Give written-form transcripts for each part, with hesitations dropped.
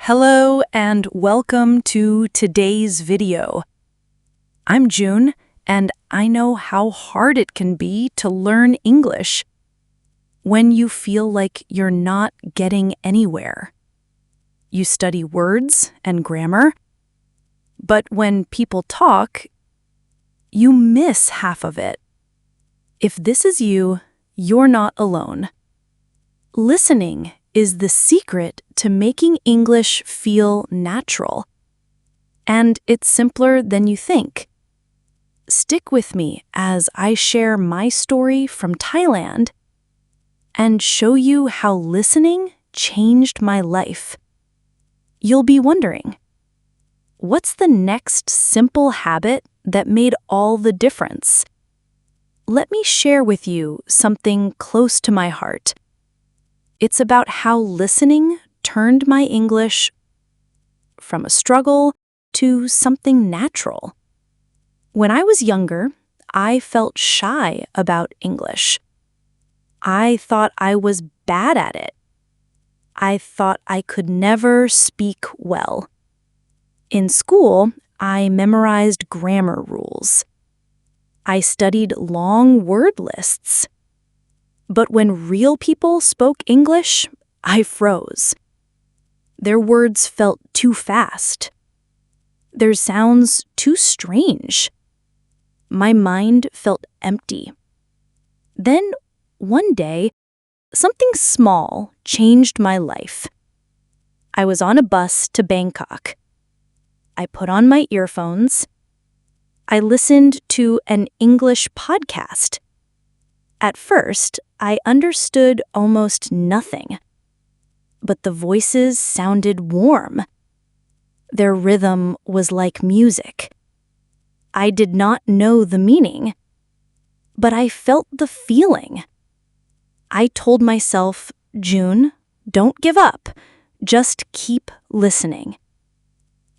Hello and welcome to today's video. I'm June, and I know how hard it can be to learn English when you feel like you're not getting anywhere. You study words and grammar, but when people talk, you miss half of it. If this is you, you're not alone. Listening is the secret to making English feel natural. And it's simpler than you think. Stick with me as I share my story from Thailand and show you how listening changed my life. You'll be wondering, what's the next simple habit that made all the difference? Let me share with you something close to my heart. It's about how listening turned my English from a struggle to something natural. When I was younger, I felt shy about English. I thought I was bad at it. I thought I could never speak well. In school, I memorized grammar rules. I studied long word lists. But when real people spoke English, I froze. Their words felt too fast. Their sounds too strange. My mind felt empty. Then, one day, something small changed my life. I was on a bus to Bangkok. I put on my earphones. I listened to an English podcast. At first, I understood almost nothing, but the voices sounded warm. Their rhythm was like music. I did not know the meaning, but I felt the feeling. I told myself, June, don't give up. Just keep listening.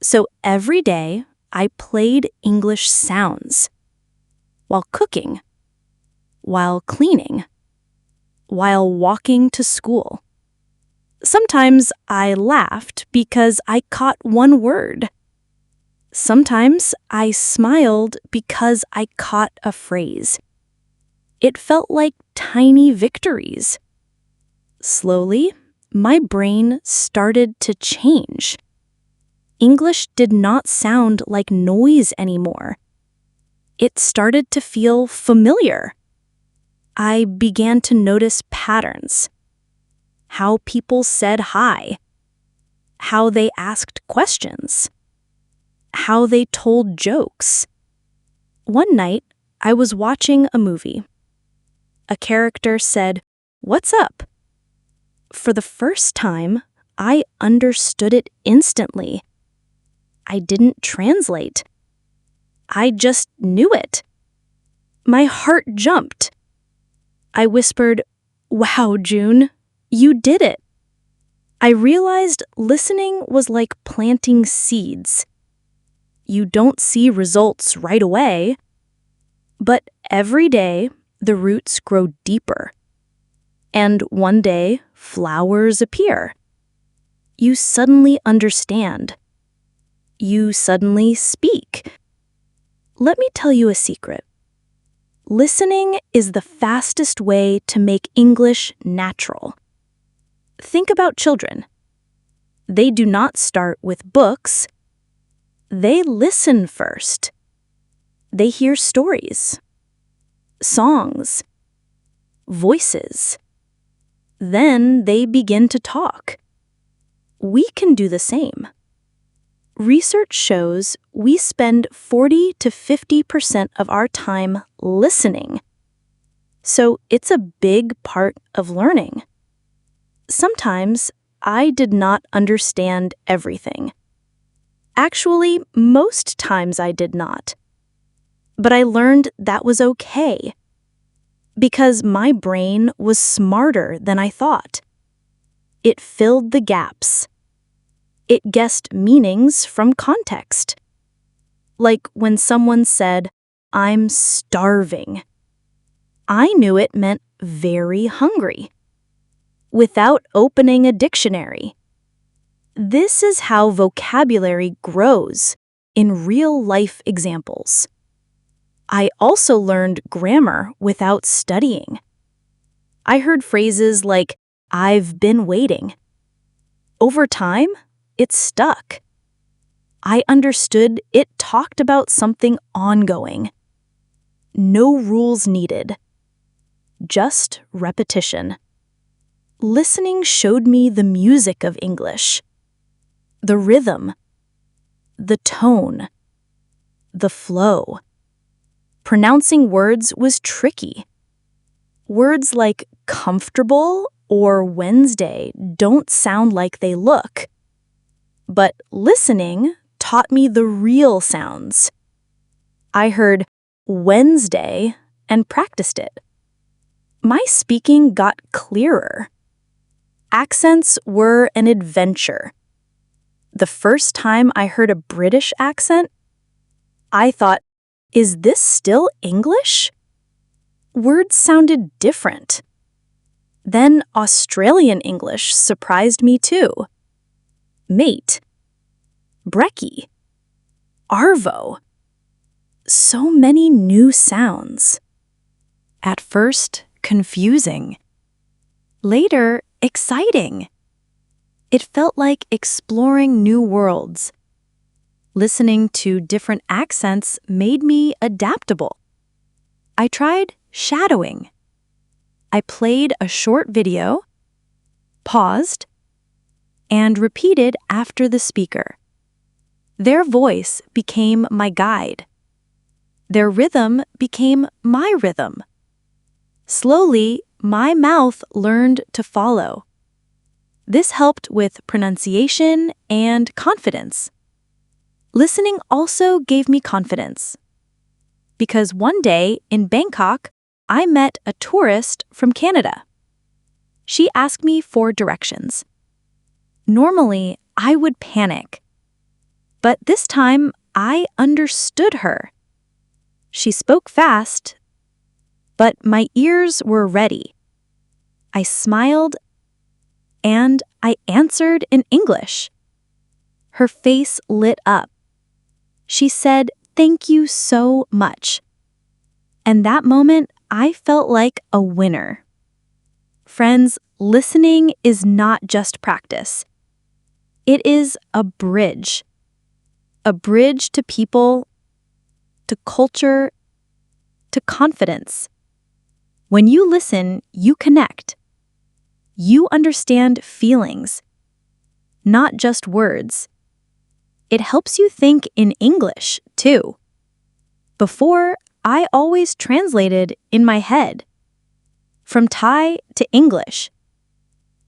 So every day, I played English sounds while cooking, while cleaning, while walking to school. Sometimes I laughed because I caught one word. Sometimes I smiled because I caught a phrase. It felt like tiny victories. Slowly, my brain started to change. English did not sound like noise anymore. It started to feel familiar. I began to notice patterns. How people said hi. How they asked questions. How they told jokes. One night, I was watching a movie. A character said, "What's up?" For the first time, I understood it instantly. I didn't translate. I just knew it. My heart jumped. I whispered, "Wow, June, you did it." I realized listening was like planting seeds. You don't see results right away, but every day the roots grow deeper. And one day, flowers appear. You suddenly understand. You suddenly speak. Let me tell you a secret. Listening is the fastest way to make English natural. Think about children. They do not start with books. They listen first. They hear stories, songs, voices. Then they begin to talk. We can do the same. Research shows we spend 40 to 50% of our time listening. So it's a big part of learning. Sometimes I did not understand everything. Actually, most times I did not. But I learned that was okay, because my brain was smarter than I thought. It filled the gaps. It guessed meanings from context. Like when someone said, "I'm starving." I knew it meant very hungry, without opening a dictionary. This is how vocabulary grows in real-life examples. I also learned grammar without studying. I heard phrases like, "I've been waiting." Over time, it stuck. I understood it talked about something ongoing. No rules needed. Just repetition. Listening showed me the music of English. The rhythm. The tone. The flow. Pronouncing words was tricky. Words like comfortable or Wednesday don't sound like they look. But listening taught me the real sounds. I heard Wednesday and practiced it. My speaking got clearer. Accents were an adventure. The first time I heard a British accent, I thought, is this still English? Words sounded different. Then Australian English surprised me too. Mate, brekkie, arvo. So many new sounds. At first, confusing. Later, exciting. It felt like exploring new worlds. Listening to different accents made me adaptable. I tried shadowing. I played a short video, paused, and repeated after the speaker. Their voice became my guide. Their rhythm became my rhythm. Slowly, my mouth learned to follow. This helped with pronunciation and confidence. Listening also gave me confidence. Because one day in Bangkok, I met a tourist from Canada. She asked me for directions. Normally, I would panic. But this time, I understood her. She spoke fast, but my ears were ready. I smiled, and I answered in English. Her face lit up. She said, "Thank you so much." And that moment, I felt like a winner. Friends, listening is not just practice. It is a bridge. A bridge to people, to culture, to confidence. When you listen, you connect. You understand feelings, not just words. It helps you think in English, too. Before, I always translated in my head. From Thai to English.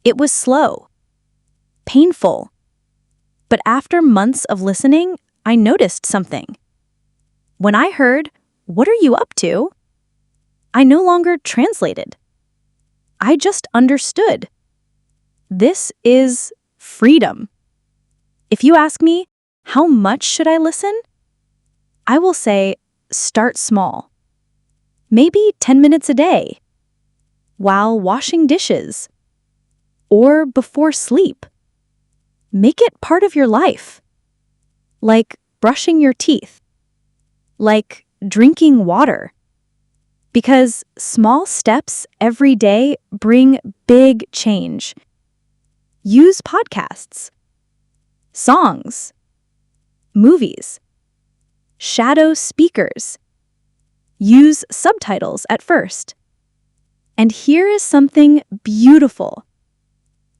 It was slow, painful. But after months of listening, I noticed something. When I heard, "What are you up to?" I no longer translated. I just understood. This is freedom. If you ask me, how much should I listen? I will say, start small. Maybe 10 minutes a day. While washing dishes. Or before sleep. Make it part of your life. Like brushing your teeth. Like drinking water. Because small steps every day bring big change. Use podcasts, songs, movies, shadow speakers. Use subtitles at first. And here is something beautiful.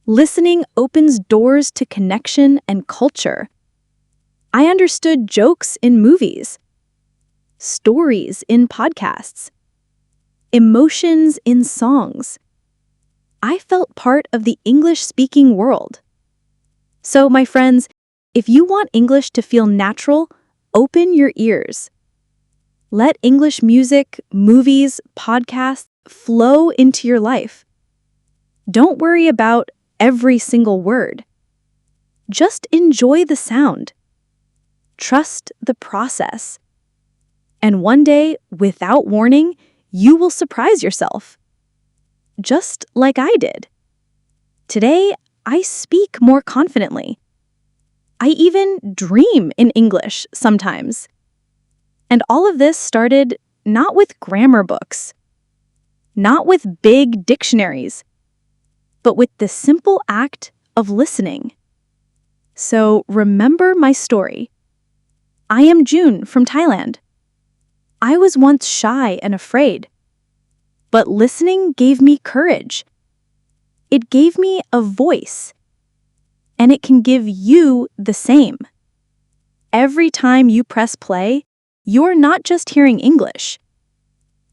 Listening opens doors to connection and culture. I understood jokes in movies, stories in podcasts, emotions in songs. I felt part of the English-speaking world. So, my friends, if you want English to feel natural, open your ears. Let English music, movies, podcasts flow into your life. Don't worry about every single word. Just enjoy the sound. Trust the process. And one day, without warning, you will surprise yourself. Just like I did. Today, I speak more confidently. I even dream in English sometimes. And all of this started not with grammar books, not with big dictionaries, but with the simple act of listening. So remember my story. I am June from Thailand. I was once shy and afraid, but listening gave me courage. It gave me a voice, and it can give you the same. Every time you press play, you're not just hearing English.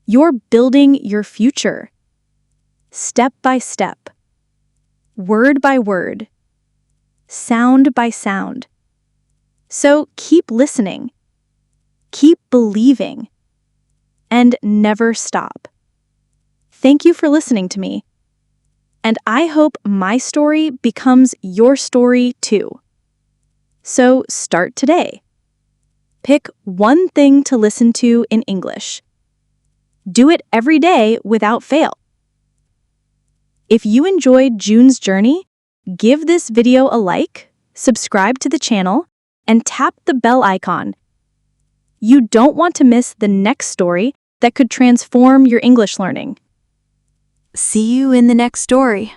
You're building your future, step by step, word by word, sound by sound. So keep listening, keep believing, and never stop. Thank you for listening to me. And I hope my story becomes your story too. So start today. Pick one thing to listen to in English. Do it every day without fail. If you enjoyed June's journey, give this video a like, subscribe to the channel, and tap the bell icon. You don't want to miss the next story that could transform your English learning. See you in the next story.